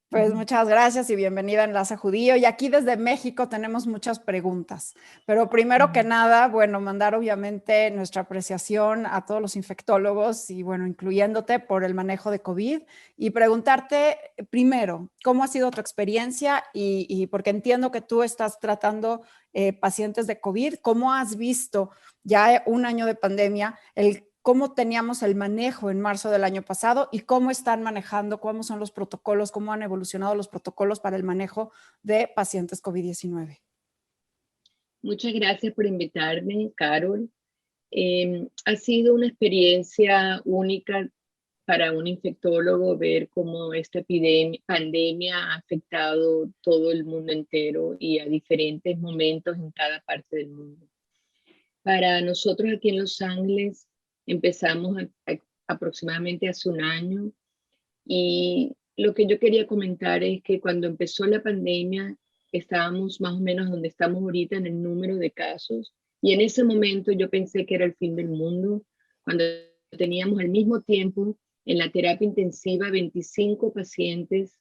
Pues muchas gracias y bienvenida a Enlace Judío. Y aquí desde México tenemos muchas preguntas. Pero primero que nada, bueno, mandar obviamente nuestra apreciación a todos los infectólogos y bueno, incluyéndote por el manejo de COVID y preguntarte primero, ¿cómo ha sido tu experiencia? Y porque entiendo que tú estás tratando pacientes de COVID, ¿cómo has visto ya un año de pandemia cómo teníamos el manejo en marzo del año pasado y cómo están manejando, cómo son los protocolos, cómo han evolucionado los protocolos para el manejo de pacientes COVID-19? Muchas gracias por invitarme, Carol. Ha sido una experiencia única para un infectólogo ver cómo esta pandemia ha afectado todo el mundo entero y a diferentes momentos en cada parte del mundo. Para nosotros aquí en Los Ángeles empezamos aproximadamente hace un año y lo que yo quería comentar es que cuando empezó la pandemia estábamos más o menos donde estamos ahorita en el número de casos y en ese momento yo pensé que era el fin del mundo cuando teníamos al mismo tiempo en la terapia intensiva 25 pacientes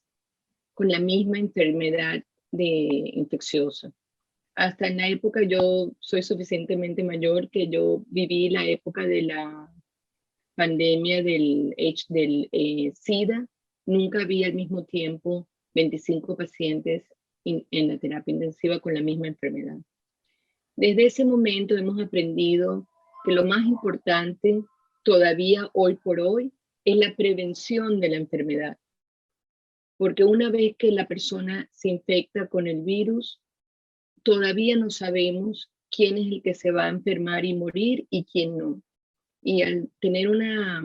con la misma enfermedad infecciosa. Hasta en la época, yo soy suficientemente mayor que yo viví la época de la pandemia del SIDA. Nunca vi al mismo tiempo 25 pacientes en la terapia intensiva con la misma enfermedad. Desde ese momento hemos aprendido que lo más importante todavía hoy por hoy es la prevención de la enfermedad. Porque una vez que la persona se infecta con el virus, todavía no sabemos quién es el que se va a enfermar y morir y quién no. Y al tener una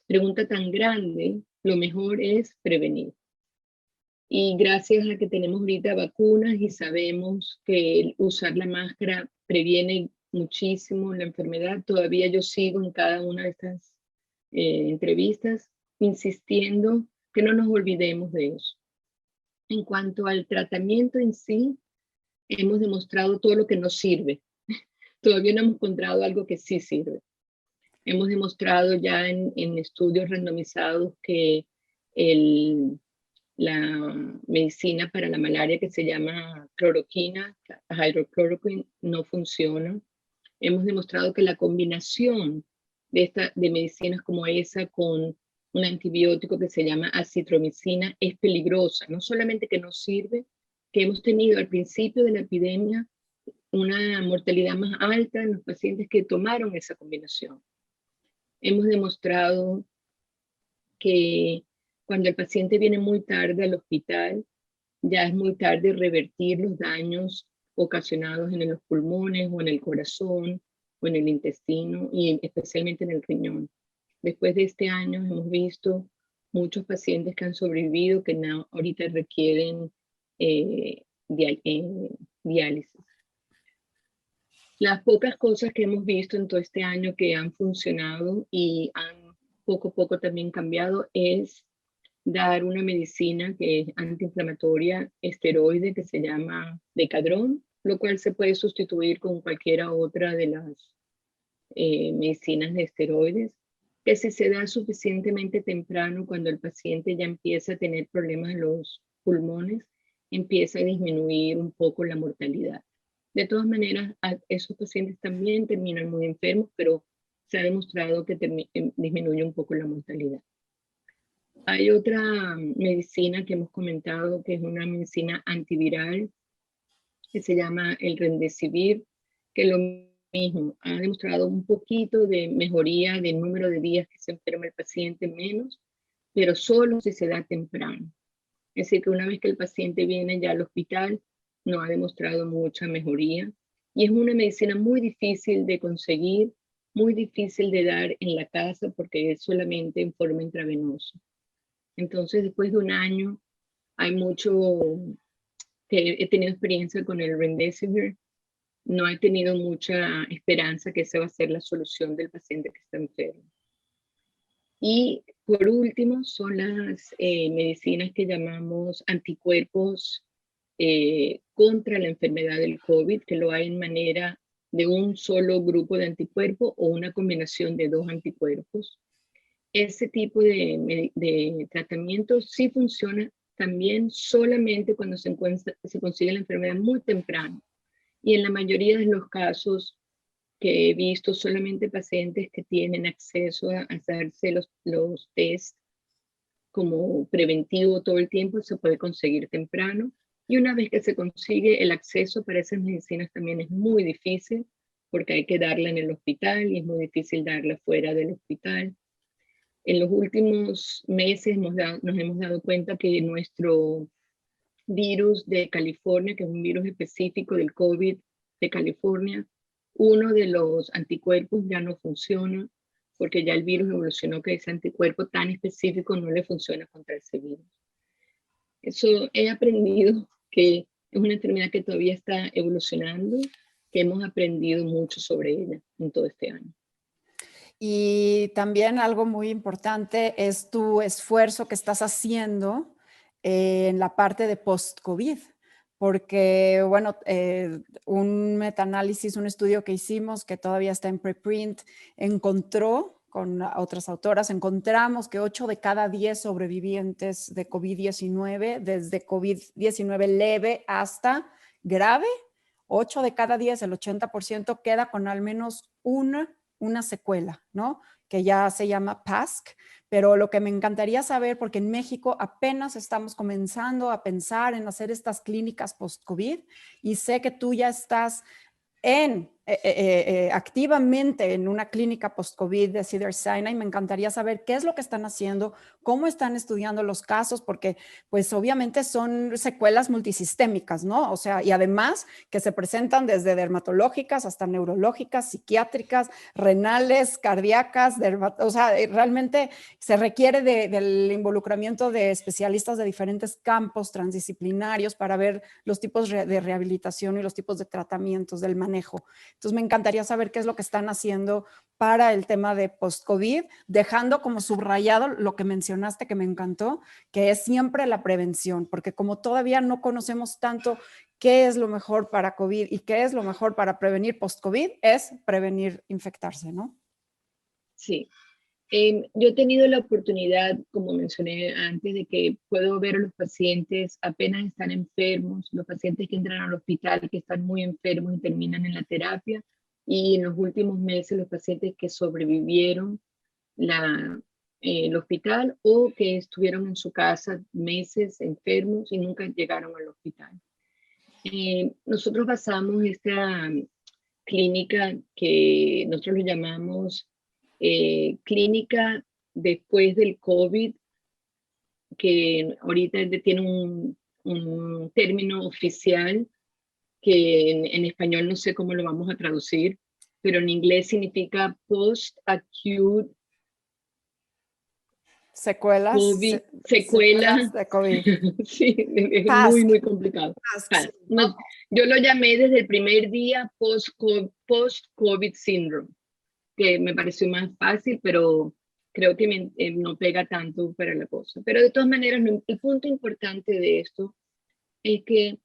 pregunta tan grande, lo mejor es prevenir. Y gracias a que tenemos ahorita vacunas y sabemos que usar la máscara previene muchísimo la enfermedad, todavía yo sigo en cada una de estas entrevistas insistiendo que no nos olvidemos de eso. En cuanto al tratamiento en sí, hemos demostrado todo lo que nos sirve. Todavía no hemos encontrado algo que sí sirve. Hemos demostrado ya en estudios randomizados que la medicina para la malaria que se llama cloroquina, hydrochloroquine, no funciona. Hemos demostrado que la combinación de medicinas como esa con un antibiótico que se llama acitromicina es peligrosa. No solamente que no sirve, que hemos tenido al principio de la epidemia una mortalidad más alta en los pacientes que tomaron esa combinación. Hemos demostrado que cuando el paciente viene muy tarde al hospital, ya es muy tarde revertir los daños ocasionados en los pulmones o en el corazón o en el intestino y especialmente en el riñón. Después de este año hemos visto muchos pacientes que han sobrevivido que ahorita requieren diálisis. Las pocas cosas que hemos visto en todo este año que han funcionado y han poco a poco también cambiado es dar una medicina que es antiinflamatoria esteroide que se llama Decadron, lo cual se puede sustituir con cualquiera otra de las medicinas de esteroides, que si se da suficientemente temprano cuando el paciente ya empieza a tener problemas en los pulmones, empieza a disminuir un poco la mortalidad. De todas maneras, esos pacientes también terminan muy enfermos, pero se ha demostrado que disminuye un poco la mortalidad. Hay otra medicina que hemos comentado que es una medicina antiviral que se llama el Remdesivir, que lo mismo ha demostrado un poquito de mejoría del número de días que se enferma el paciente menos, pero solo si se da temprano. Es decir, que una vez que el paciente viene ya al hospital, no ha demostrado mucha mejoría. Y es una medicina muy difícil de conseguir, muy difícil de dar en la casa porque es solamente en forma intravenosa. Entonces, después de un año, hay mucho que he tenido experiencia con el Remdesivir. No he tenido mucha esperanza que esa va a ser la solución del paciente que está enfermo. Y por último, son las medicinas que llamamos anticuerpos contra la enfermedad del COVID, que lo hay en manera de un solo grupo de anticuerpos o una combinación de dos anticuerpos. ese tipo de tratamiento sí funciona también solamente cuando se consigue la enfermedad muy temprano. Y en la mayoría de los casos que he visto, solamente pacientes que tienen acceso a hacerse los test como preventivo todo el tiempo se puede conseguir temprano. Y una vez que se consigue, el acceso para esas medicinas también es muy difícil porque hay que darla en el hospital y es muy difícil darla fuera del hospital. En los últimos meses nos hemos dado cuenta que nuestro virus de California, que es un virus específico del COVID de California, uno de los anticuerpos ya no funciona porque ya el virus evolucionó que ese anticuerpo tan específico no le funciona contra ese virus. Eso he aprendido que es una enfermedad que todavía está evolucionando, que hemos aprendido mucho sobre ella en todo este año. Y también algo muy importante es tu esfuerzo que estás haciendo en la parte de post-COVID, porque, bueno, un metaanálisis, un estudio que hicimos que todavía está en preprint, encontró con otras autoras, encontramos que 8 de cada 10 sobrevivientes de COVID-19, desde COVID-19 leve hasta grave, 8 de cada 10, el 80% queda con al menos una secuela, ¿no? Que ya se llama PASC, pero lo que me encantaría saber, porque en México apenas estamos comenzando a pensar en hacer estas clínicas post-COVID y sé que tú ya estás activamente en una clínica post-COVID de Cedars-Sinai. Me encantaría saber qué es lo que están haciendo, cómo están estudiando los casos, porque pues obviamente son secuelas multisistémicas, ¿no? O sea, y además que se presentan desde dermatológicas hasta neurológicas, psiquiátricas, renales, cardíacas, o sea, realmente se requiere del involucramiento de especialistas de diferentes campos transdisciplinarios para ver los tipos de rehabilitación y los tipos de tratamientos del manejo. Entonces me encantaría saber qué es lo que están haciendo para el tema de post-COVID, dejando como subrayado lo que mencionaste que me encantó, que es siempre la prevención, porque como todavía no conocemos tanto qué es lo mejor para COVID y qué es lo mejor para prevenir post-COVID, es prevenir infectarse, ¿no? Sí. Yo he tenido la oportunidad, como mencioné antes, de que puedo ver a los pacientes apenas están enfermos, los pacientes que entran al hospital, que están muy enfermos y terminan en la terapia, y en los últimos meses los pacientes que sobrevivieron el hospital o que estuvieron en su casa meses enfermos y nunca llegaron al hospital. Nosotros basamos esta clínica que nosotros lo llamamos clínica después del COVID, que ahorita tiene un término oficial que en español no sé cómo lo vamos a traducir, pero en inglés significa post-acute secuelas, secuela. secuelas de COVID. Sí, es PASC, muy complicado. PASC, sí. No, yo lo llamé desde el primer día post-COVID syndrome, que me pareció más fácil, pero creo que no pega tanto para la cosa. Pero de todas maneras, el punto importante de esto es que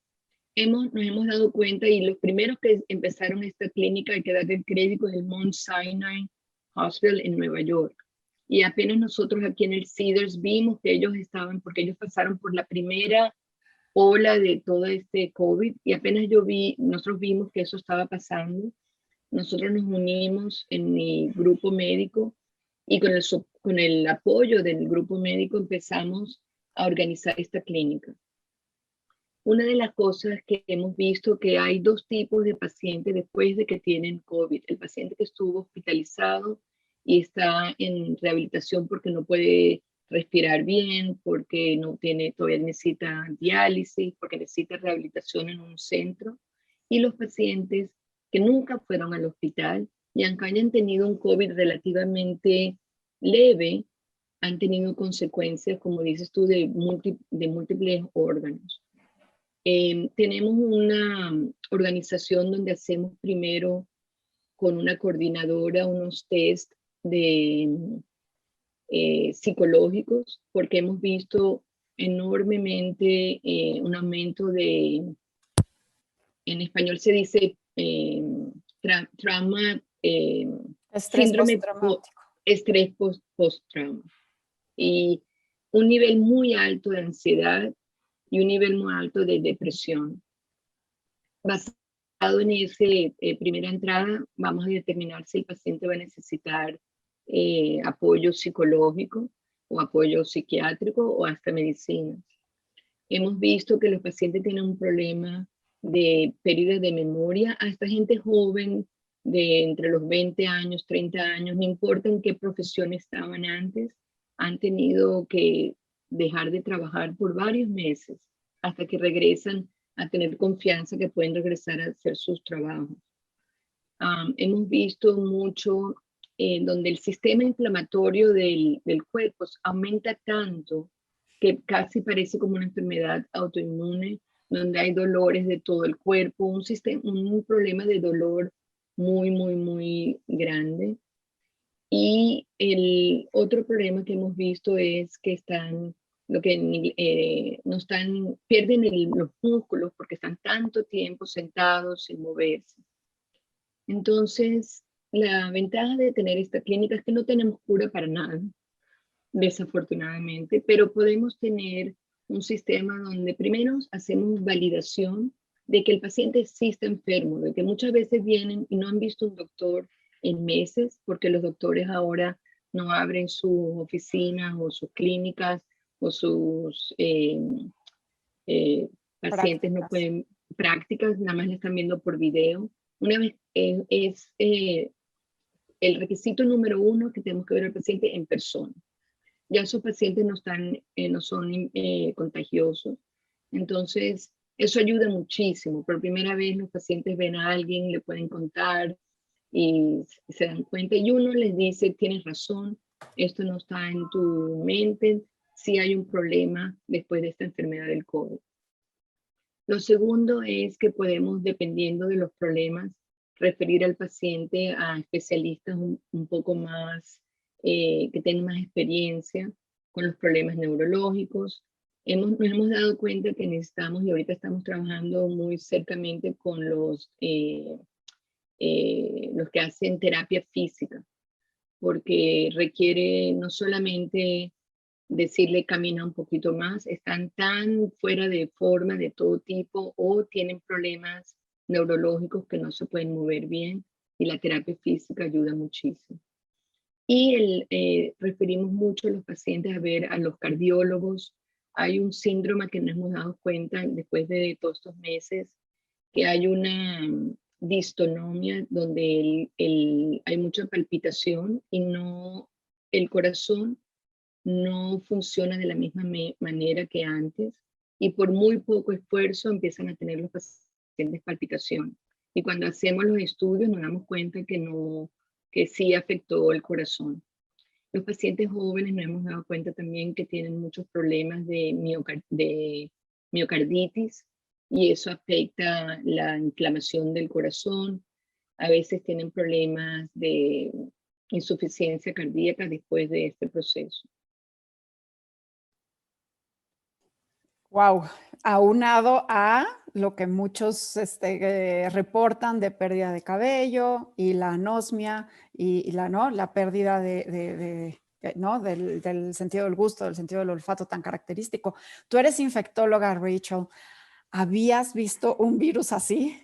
nos hemos dado cuenta, y los primeros que empezaron esta clínica, hay que darle el crédito, es el Mount Sinai Hospital en Nueva York. Y apenas nosotros aquí en el Cedars vimos que ellos estaban, porque ellos pasaron por la primera ola de todo este COVID, y apenas nosotros vimos que eso estaba pasando, nosotros nos unimos en mi grupo médico y con el apoyo del grupo médico empezamos a organizar esta clínica. Una de las cosas que hemos visto que hay dos tipos de pacientes después de que tienen COVID. El paciente que estuvo hospitalizado y está en rehabilitación porque no puede respirar bien, porque todavía necesita diálisis, porque necesita rehabilitación en un centro. Y los pacientes que nunca fueron al hospital y aunque hayan tenido un COVID relativamente leve, han tenido consecuencias, como dices tú, de múltiples órganos. Tenemos una organización donde hacemos primero con una coordinadora unos test de psicológicos, porque hemos visto enormemente un aumento en español se dice trauma, Estrés síndrome postraumático. estrés post-trauma y un nivel muy alto de ansiedad y un nivel muy alto de depresión. Basado en esa primera entrada, vamos a determinar si el paciente va a necesitar apoyo psicológico o apoyo psiquiátrico o hasta medicinas. Hemos visto que los pacientes tienen un problema de pérdida de memoria, hasta gente joven de entre los 20 años, 30 años, no importa en qué profesión estaban antes, han tenido que dejar de trabajar por varios meses hasta que regresan a tener confianza que pueden regresar a hacer sus trabajos. Hemos visto mucho donde el sistema inflamatorio del cuerpo aumenta tanto que casi parece como una enfermedad autoinmune, donde hay dolores de todo el cuerpo, un problema de dolor muy, muy, muy grande. Y el otro problema que hemos visto es que pierden los músculos porque están tanto tiempo sentados sin moverse. Entonces, la ventaja de tener esta clínica es que no tenemos cura para nada, desafortunadamente, pero podemos tener un sistema donde primero hacemos validación de que el paciente sí está enfermo, de que muchas veces vienen y no han visto un doctor en meses, porque los doctores ahora no abren sus oficinas o sus clínicas o sus pacientes no pueden, prácticas, nada más le están viendo por video. Una vez es el requisito número uno que tenemos que ver al paciente en persona. Ya esos pacientes no son contagiosos. Entonces, eso ayuda muchísimo. Por primera vez los pacientes ven a alguien, le pueden contar y se dan cuenta. Y uno les dice, tienes razón, esto no está en tu mente, sí hay un problema después de esta enfermedad del COVID. Lo segundo es que podemos, dependiendo de los problemas, referir al paciente a especialistas un poco más, que tengan más experiencia con los problemas neurológicos. Nos hemos dado cuenta que necesitamos, y ahorita estamos trabajando muy cercamente con los que hacen terapia física, porque requiere no solamente decirle camina un poquito más, están tan fuera de forma de todo tipo o tienen problemas neurológicos que no se pueden mover bien y la terapia física ayuda muchísimo. Y referimos mucho a los pacientes a ver a los cardiólogos. Hay un síndrome que nos hemos dado cuenta después de todos estos meses, que hay una distonomia donde hay mucha palpitación y el corazón no funciona de la misma manera que antes y por muy poco esfuerzo empiezan a tener los pacientes palpitación. Y cuando hacemos los estudios nos damos cuenta que sí afectó el corazón. Los pacientes jóvenes nos hemos dado cuenta también que tienen muchos problemas de miocarditis y eso afecta la inflamación del corazón. A veces tienen problemas de insuficiencia cardíaca después de este proceso. Wow, aunado a lo que muchos reportan de pérdida de cabello y la anosmia y la pérdida ¿no? del sentido del gusto, del sentido del olfato tan característico. Tú eres infectóloga, Rachel. ¿Habías visto un virus así?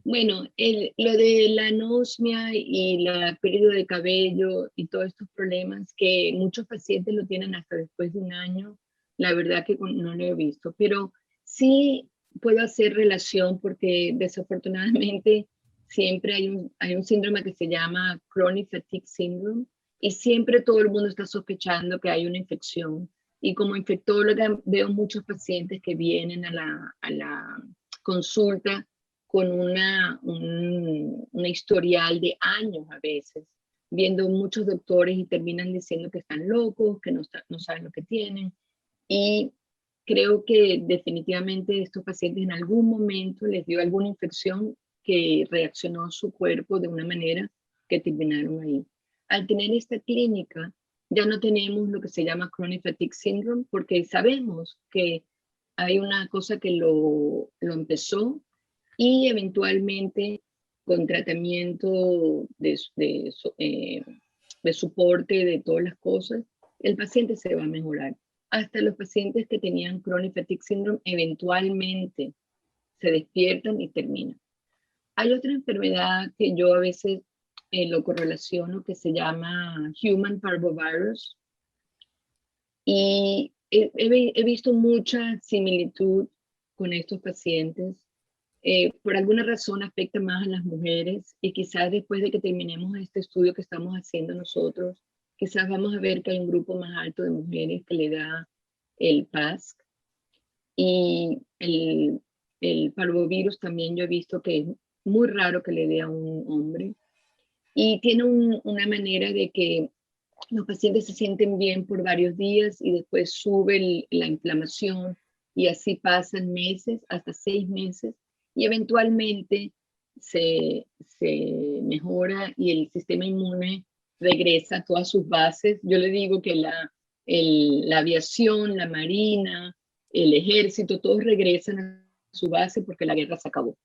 Bueno, lo de la anosmia y la pérdida de cabello y todos estos problemas que muchos pacientes lo tienen hasta después de un año, la verdad que no lo he visto, pero sí puedo hacer relación porque desafortunadamente siempre hay un síndrome que se llama Chronic Fatigue Syndrome y siempre todo el mundo está sospechando que hay una infección. Y como infectóloga veo muchos pacientes que vienen a la consulta con un historial de años a veces, viendo muchos doctores y terminan diciendo que están locos, que no saben lo que tienen. Y creo que definitivamente estos pacientes en algún momento les dio alguna infección que reaccionó su cuerpo de una manera que terminaron ahí. Al tener esta clínica, ya no tenemos lo que se llama Chronic Fatigue Syndrome, porque sabemos que hay una cosa que lo empezó y eventualmente con tratamiento de soporte de todas las cosas, el paciente se va a mejorar. Hasta los pacientes que tenían chronic fatigue syndrome eventualmente se despiertan y terminan. Hay otra enfermedad que yo a veces lo correlaciono que se llama Human Parvovirus, y he visto mucha similitud con estos pacientes. Por alguna razón afecta más a las mujeres, y quizás después de que terminemos este estudio que estamos haciendo nosotros, quizás vamos a ver que hay un grupo más alto de mujeres que le da el PASC. Y el parvovirus también yo he visto que es muy raro que le dé a un hombre. Y tiene una manera de que los pacientes se sienten bien por varios días y después sube la inflamación, y así pasan meses, hasta 6 meses, y eventualmente se mejora y el sistema inmune regresa a todas sus bases. Yo le digo que la aviación, la marina, el ejército, todos regresan a su base porque la guerra se acabó.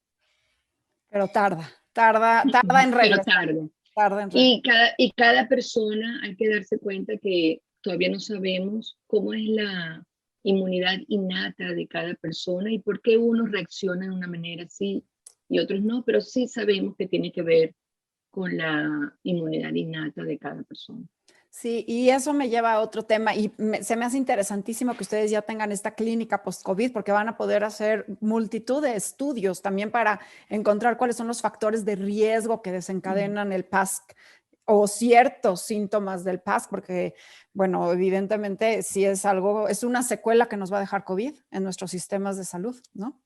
Pero tarda en Pero regresar. tarde. Tarda en regresar. Y cada persona hay que darse cuenta que todavía no sabemos cómo es la inmunidad innata de cada persona y por qué unos reaccionan de una manera así y otros no, pero sí sabemos que tiene que ver con la inmunidad innata de cada persona. Sí, y eso me lleva a otro tema y se me hace interesantísimo que ustedes ya tengan esta clínica post-COVID porque van a poder hacer multitud de estudios también para encontrar cuáles son los factores de riesgo que desencadenan el PASC o ciertos síntomas del PASC, porque, bueno, evidentemente sí es algo, es una secuela que nos va a dejar COVID en nuestros sistemas de salud, ¿no?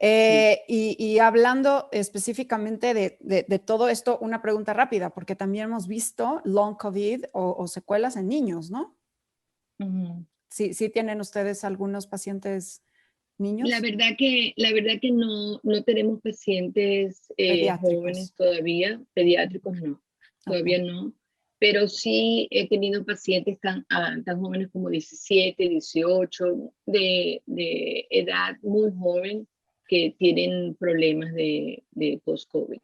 Y hablando específicamente de todo esto, una pregunta rápida, porque también hemos visto long COVID o secuelas en niños, ¿no? Sí, sí tienen ustedes algunos pacientes niños. La verdad que no tenemos pacientes jóvenes todavía, pediátricos no, todavía no, pero sí he tenido pacientes tan jóvenes como 17, 18, de edad muy joven, que tienen problemas de post-COVID.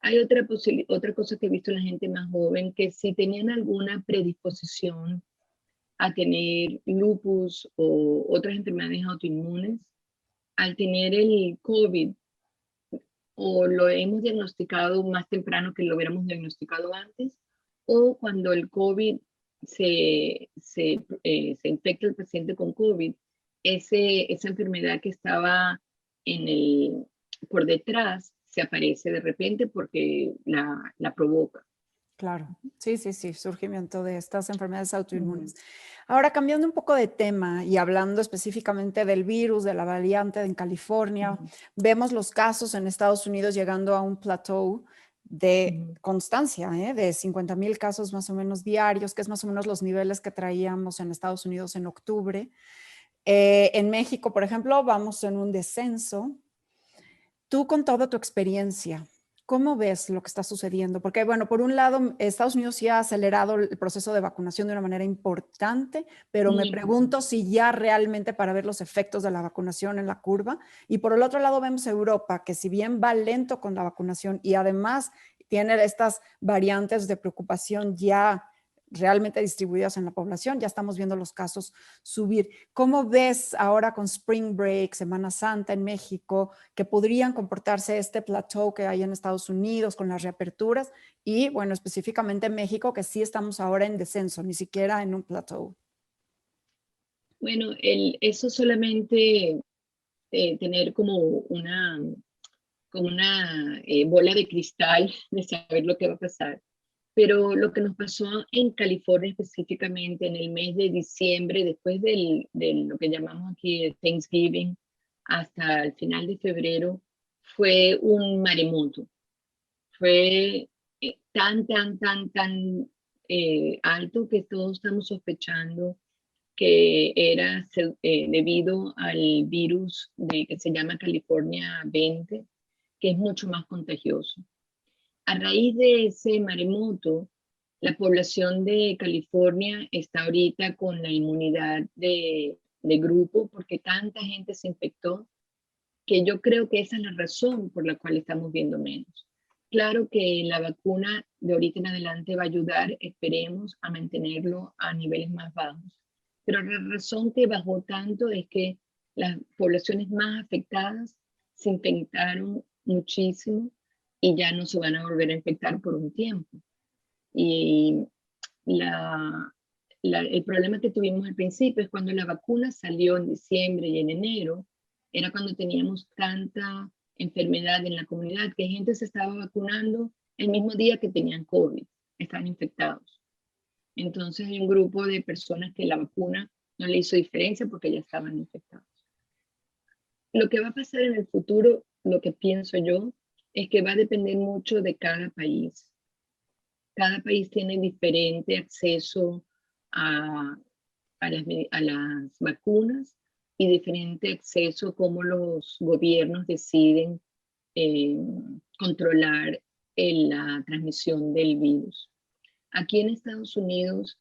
Hay otra cosa que he visto en la gente más joven, que si tenían alguna predisposición a tener lupus o otras enfermedades autoinmunes, al tener el COVID, o lo hemos diagnosticado más temprano que lo hubiéramos diagnosticado antes, o cuando el COVID se infecta el paciente con COVID, esa enfermedad que estaba por detrás se aparece de repente porque la provoca. Claro, sí, surgimiento de estas enfermedades autoinmunes. Ahora, cambiando un poco de tema y hablando específicamente del virus, de la variante en California, vemos los casos en Estados Unidos llegando a un plateau de constancia, de 50,000 casos más o menos diarios, que es más o menos los niveles que traíamos en Estados Unidos en octubre. En México, por ejemplo, vamos en un descenso. Tú, con toda tu experiencia, ¿cómo ves lo que está sucediendo? Porque, bueno, por un lado, Estados Unidos sí ha acelerado el proceso de vacunación de una manera importante, pero me pregunto si ya realmente para ver los efectos de la vacunación en la curva. Y por el otro lado vemos Europa, que si bien va lento con la vacunación y además tiene estas variantes de preocupación ya realmente distribuidas en la población, ya estamos viendo los casos subir. ¿Cómo ves ahora con Spring Break, Semana Santa en México, que podrían comportarse este plateau que hay en Estados Unidos con las reaperturas y, bueno, específicamente en México, que sí estamos ahora en descenso, ni siquiera en un plateau? Bueno, eso solamente tener como una bola de cristal de saber lo que va a pasar. Pero lo que nos pasó en California específicamente en el mes de diciembre, después de lo que llamamos aquí el Thanksgiving, hasta el final de febrero, fue un maremoto. Fue tan alto que todos estamos sospechando que era debido al virus que se llama California 20, que es mucho más contagioso. A raíz de ese maremoto, la población de California está ahorita con la inmunidad de grupo porque tanta gente se infectó, que yo creo que esa es la razón por la cual estamos viendo menos. claro que la vacuna de ahorita en adelante va a ayudar, esperemos, a mantenerlo a niveles más bajos. Pero la razón que bajó tanto es que las poblaciones más afectadas se infectaron muchísimo y ya no se van a volver a infectar por un tiempo. Y la, el problema que tuvimos al principio es cuando la vacuna salió en diciembre y en enero, era cuando teníamos tanta enfermedad en la comunidad, que gente se estaba vacunando el mismo día que tenían COVID, estaban infectados. Entonces hay un grupo de personas que la vacuna no le hizo diferencia porque ya estaban infectados. Lo que va a pasar en el futuro, lo que pienso yo, es que va a depender mucho de cada país. Cada país tiene diferente acceso a, a las vacunas y diferente acceso a cómo los gobiernos deciden eh, controlar la transmisión del virus. Aquí en Estados Unidos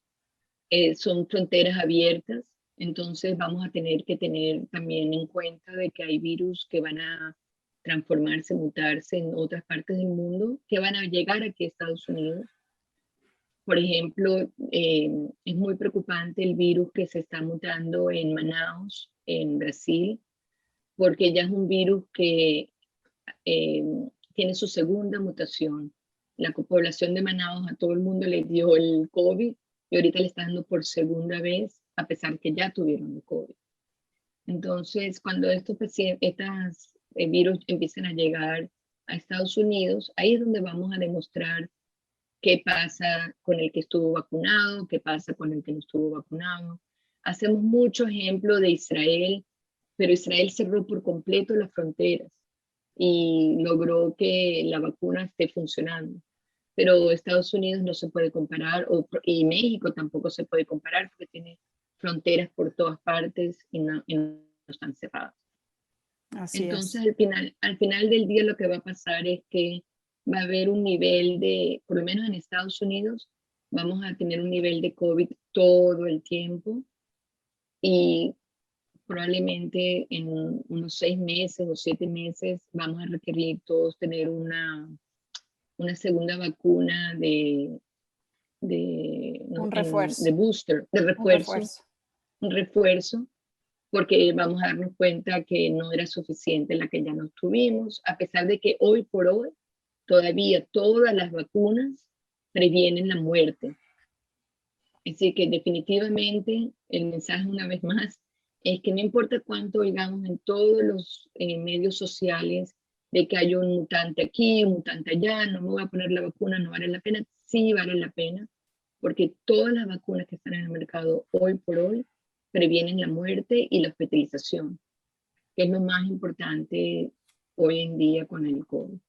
son fronteras abiertas, entonces vamos a tener que tener también en cuenta de que hay virus que van a transformarse, mutarse en otras partes del mundo, que van a llegar aquí a Estados Unidos. Por ejemplo, es muy preocupante el virus que se está mutando en Manaus, en Brasil, porque ya es un virus que eh, tiene su segunda mutación. La población de Manaus a todo el mundo le dio el COVID y ahorita le está dando por segunda vez, a pesar que ya tuvieron el COVID. Entonces, cuando estos virus empiecen a llegar a Estados Unidos, ahí es donde vamos a demostrar qué pasa con el que estuvo vacunado, qué pasa con el que no estuvo vacunado. Hacemos mucho ejemplo de Israel, pero Israel cerró por completo las fronteras y logró que la vacuna esté funcionando. Pero Estados Unidos no se puede comparar, y México tampoco se puede comparar porque tiene fronteras por todas partes y no están cerradas. Así Entonces, es. al final del día lo que va a pasar es que va a haber un nivel de, por lo menos en Estados Unidos, vamos a tener un nivel de COVID todo el tiempo y probablemente en unos 6 meses o 7 meses vamos a requerir todos tener una segunda vacuna ¿no? Un refuerzo, de booster, de un refuerzo, refuerzo. un refuerzo, porque vamos a darnos cuenta que no era suficiente la que ya nos tuvimos, a pesar de que hoy por hoy todavía todas las vacunas previenen la muerte. Es decir, que definitivamente el mensaje una vez más es que no importa cuánto oigamos en todos los medios sociales de que hay un mutante aquí, un mutante allá, no me voy a poner la vacuna, no vale la pena, sí vale la pena, porque todas las vacunas que están en el mercado hoy por hoy previenen la muerte y la hospitalización, que es lo más importante hoy en día con el COVID.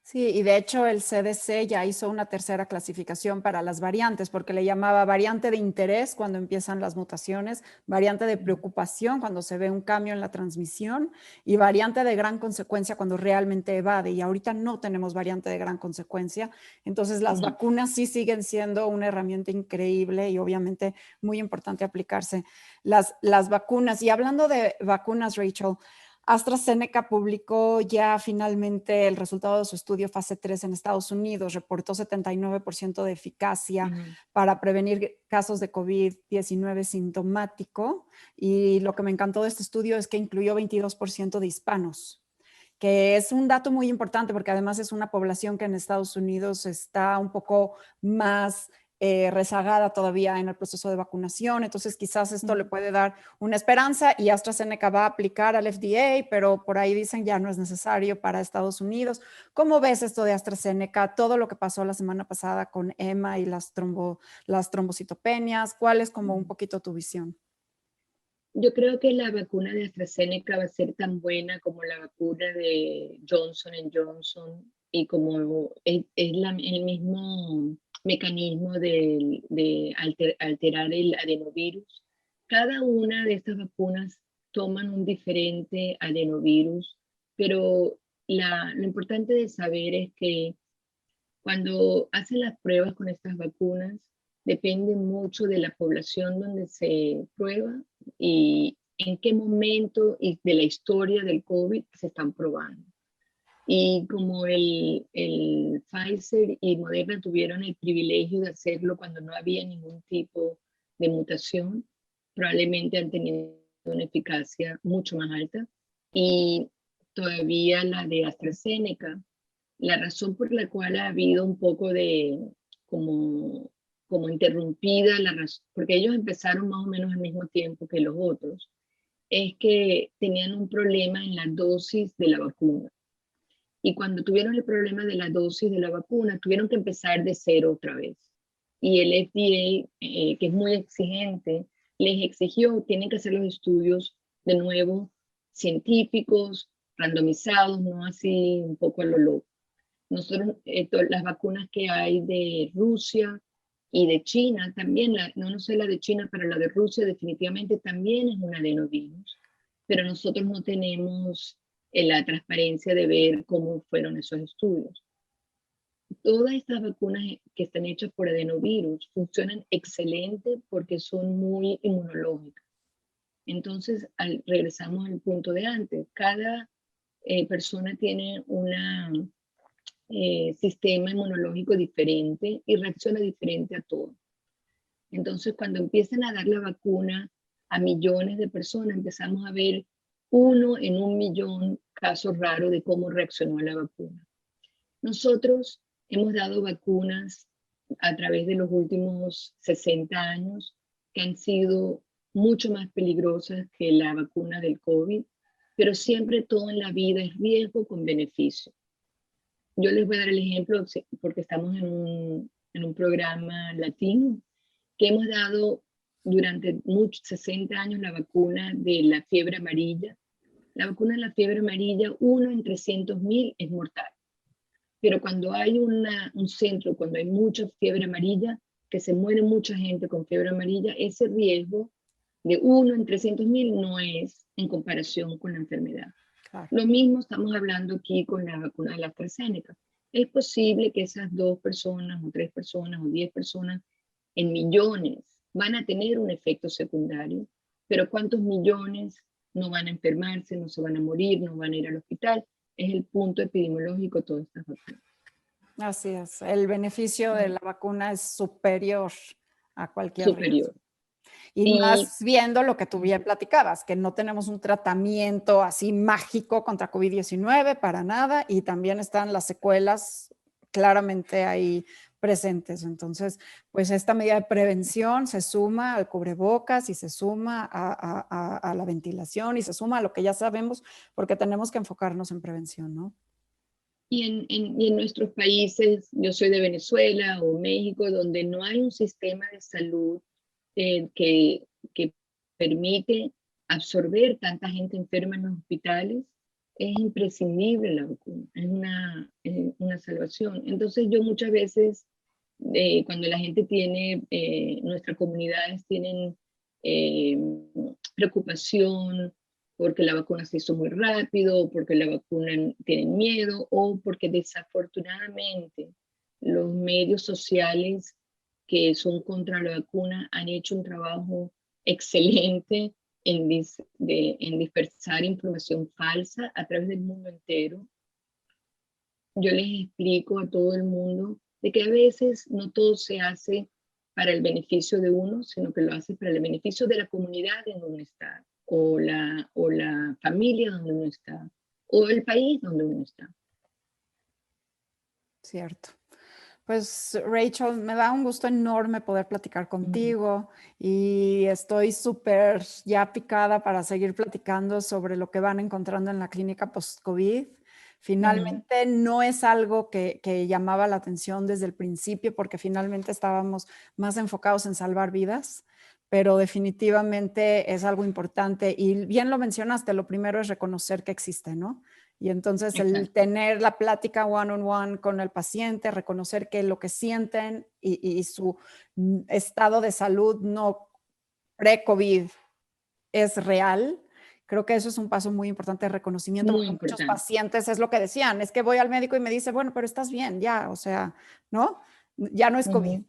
Sí, y de hecho el CDC ya hizo una tercera clasificación para las variantes, porque le llamaba variante de interés cuando empiezan las mutaciones, variante de preocupación cuando se ve un cambio en la transmisión y variante de gran consecuencia cuando realmente evade. Y ahorita no tenemos variante de gran consecuencia, entonces las vacunas sí siguen siendo una herramienta increíble y obviamente muy importante aplicarse las vacunas. Y hablando de vacunas, Rachel, AstraZeneca publicó ya finalmente el resultado de su estudio fase 3 en Estados Unidos, reportó 79% de eficacia para prevenir casos de COVID-19 sintomático y lo que me encantó de este estudio es que incluyó 22% de hispanos, que es un dato muy importante porque además es una población que en Estados Unidos está un poco más rezagada todavía en el proceso de vacunación, entonces quizás esto le puede dar una esperanza y AstraZeneca va a aplicar al FDA, pero por ahí dicen ya no es necesario para Estados Unidos. ¿Cómo ves esto de AstraZeneca? Todo lo que pasó la semana pasada con EMA y las trombocitopenias, ¿cuál es como un poquito tu visión? Yo creo que la vacuna de AstraZeneca va a ser tan buena como la vacuna de Johnson Johnson y como es el mismo mecanismo de alterar el adenovirus. Cada una de estas vacunas toman un diferente adenovirus, pero lo importante de saber es que cuando hacen las pruebas con estas vacunas, depende mucho de la población donde se prueba y en qué momento y de la historia del COVID se están probando. Y como el Pfizer y Moderna tuvieron el privilegio de hacerlo cuando no había ningún tipo de mutación, probablemente han tenido una eficacia mucho más alta. Y todavía la de AstraZeneca, la razón por la cual ha habido un poco de como, como interrumpida la razón, porque ellos empezaron más o menos al mismo tiempo que los otros, es que tenían un problema en la dosis de la vacuna. Y cuando tuvieron el problema de la dosis de la vacuna, tuvieron que empezar de cero otra vez. Y el FDA, que es muy exigente, les exigió, tienen que hacer los estudios de nuevo, científicos, randomizados, no así un poco a lo loco. Nosotros, las vacunas que hay de Rusia y de China, también, no sé la de China, pero la de Rusia definitivamente también es un adenovirus, pero nosotros no tenemos la transparencia de ver cómo fueron esos estudios. Todas estas vacunas que están hechas por adenovirus funcionan excelente porque son muy inmunológicas. Entonces, regresamos al punto de antes. Cada persona tiene una sistema inmunológico diferente y reacciona diferente a todo. Entonces, cuando empiezan a dar la vacuna a millones de personas, empezamos a ver 1 en 1.000.000 casos raros de cómo reaccionó a la vacuna. Nosotros hemos dado vacunas a través de los últimos 60 años que han sido mucho más peligrosas que la vacuna del COVID, pero siempre todo en la vida es riesgo con beneficio. Yo les voy a dar el ejemplo porque estamos en un programa latino que hemos dado durante 60 años la vacuna de la fiebre amarilla. La vacuna de la fiebre amarilla, 1 en 300.000 es mortal. Pero cuando hay un centro, cuando hay mucha fiebre amarilla, que se muere mucha gente con fiebre amarilla, ese riesgo de 1 en 300.000 no es en comparación con la enfermedad. Claro. Lo mismo estamos hablando aquí con la vacuna de la AstraZeneca. Es posible que esas 2 personas, o 3 personas, o 10 personas en millones van a tener un efecto secundario, pero ¿cuántos millones no van a enfermarse, no se van a morir, no van a ir al hospital? Es el punto epidemiológico de todas estas vacunas. Así es, el beneficio de la vacuna es superior a cualquier riesgo. Y más viendo lo que tú bien platicabas, que no tenemos un tratamiento así mágico contra COVID-19 para nada, y también están las secuelas claramente ahí presentes. Entonces, pues esta medida de prevención se suma al cubrebocas y se suma a la ventilación y se suma a lo que ya sabemos, porque tenemos que enfocarnos en prevención, ¿no? Y en nuestros países, yo soy de Venezuela o México, donde no hay un sistema de salud que permite absorber tanta gente enferma en los hospitales, es imprescindible la vacuna, es una salvación. Entonces yo muchas veces, cuando la gente tiene, nuestras comunidades tienen preocupación porque la vacuna se hizo muy rápido, porque la vacuna tienen miedo, o porque desafortunadamente los medios sociales que son contra la vacuna han hecho un trabajo excelente en dispersar información falsa a través del mundo entero. Yo les explico a todo el mundo de que a veces no todo se hace para el beneficio de uno, sino que lo hace para el beneficio de la comunidad en donde está, o la familia donde uno está, o el país donde uno está. Cierto. Pues Rachel, me da un gusto enorme poder platicar contigo y estoy súper ya picada para seguir platicando sobre lo que van encontrando en la clínica post-COVID. Finalmente no es algo que llamaba la atención desde el principio porque finalmente estábamos más enfocados en salvar vidas, pero definitivamente es algo importante y bien lo mencionaste, lo primero es reconocer que existe, ¿no? Y entonces el tener la plática one-on-one con el paciente, reconocer que lo que sienten y su estado de salud no pre-COVID es real, creo que eso es un paso muy importante de reconocimiento. Muy porque importante. Muchos pacientes es lo que decían, es que voy al médico y me dice, bueno, pero estás bien, ya, o sea, ¿no? Ya no es COVID.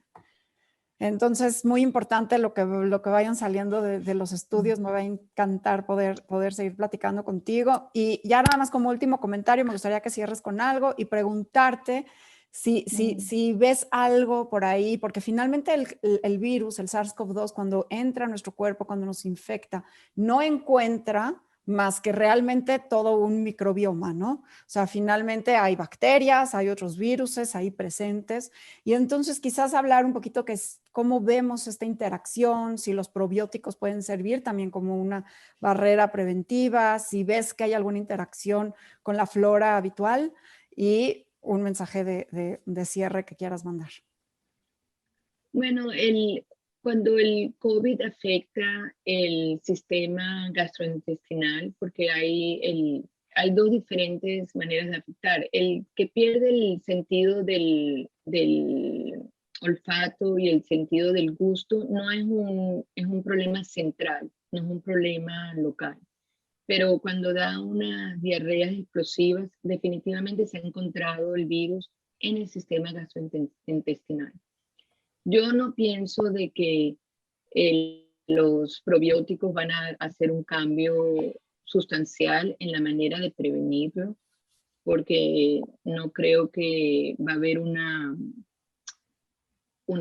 Entonces, muy importante lo que vayan saliendo de los estudios. Me va a encantar poder seguir platicando contigo. Y ya nada más como último comentario, me gustaría que cierres con algo y preguntarte si ves algo por ahí, porque finalmente el virus, el SARS-CoV-2, cuando entra a nuestro cuerpo, cuando nos infecta, no encuentra más que realmente todo un microbioma, ¿no? O sea, finalmente hay bacterias, hay otros viruses ahí presentes, y entonces quizás hablar un poquito que es cómo vemos esta interacción, si los probióticos pueden servir también como una barrera preventiva, si ves que hay alguna interacción con la flora habitual, y un mensaje de cierre que quieras mandar. Bueno, cuando el COVID afecta el sistema gastrointestinal, porque hay dos diferentes maneras de afectar. El que pierde el sentido del olfato y el sentido del gusto no es un problema central, no es un problema local. Pero cuando da unas diarreas explosivas, definitivamente se ha encontrado el virus en el sistema gastrointestinal. Yo no pienso de que los probióticos van a hacer un cambio sustancial en la manera de prevenirlo, porque no creo que va a haber una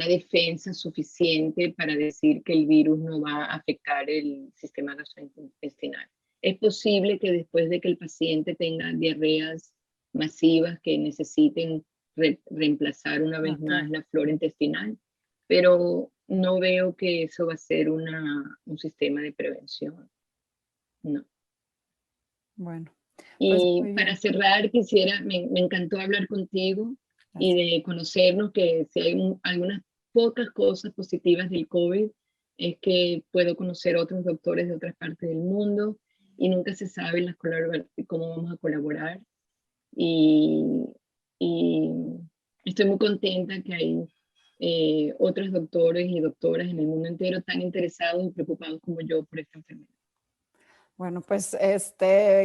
defensa suficiente para decir que el virus no va a afectar el sistema gastrointestinal. Es posible que después de que el paciente tenga diarreas masivas que necesiten reemplazar una vez más la flora intestinal, pero no veo que eso va a ser un sistema de prevención. No. Bueno. Pues Y para cerrar, me encantó hablar contigo. Gracias. Y de conocernos, que si hay algunas pocas cosas positivas del COVID, es que puedo conocer otros doctores de otras partes del mundo y nunca se sabe cómo vamos a colaborar. Y estoy muy contenta que hay otros doctores y doctoras en el mundo entero tan interesados y preocupados como yo por esta enfermedad. Bueno, pues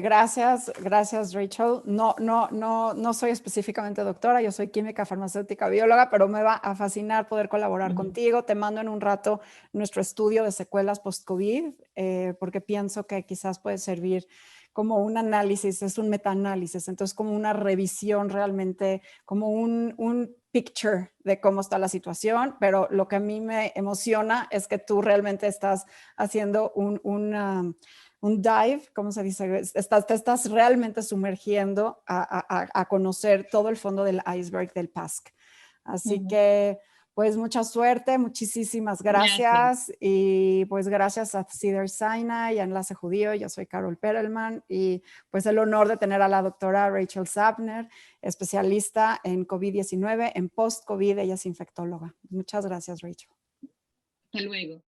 gracias Rachel. No soy específicamente doctora, yo soy química, farmacéutica, bióloga, pero me va a fascinar poder colaborar contigo. Te mando en un rato nuestro estudio de secuelas post-COVID, porque pienso que quizás puede servir como un análisis, es un metaanálisis, entonces como una revisión realmente, como un picture de cómo está la situación, pero lo que a mí me emociona es que tú realmente estás haciendo un dive, ¿cómo se dice? Te estás realmente sumergiendo a conocer todo el fondo del iceberg del PASC. Así que, pues mucha suerte, muchísimas gracias. Y pues gracias a Cedars-Sinai y a Enlace Judío. Yo soy Carol Perelman y pues el honor de tener a la doctora Rachel Sapner, especialista en COVID-19, en post-COVID, ella es infectóloga. Muchas gracias, Rachel. Hasta luego.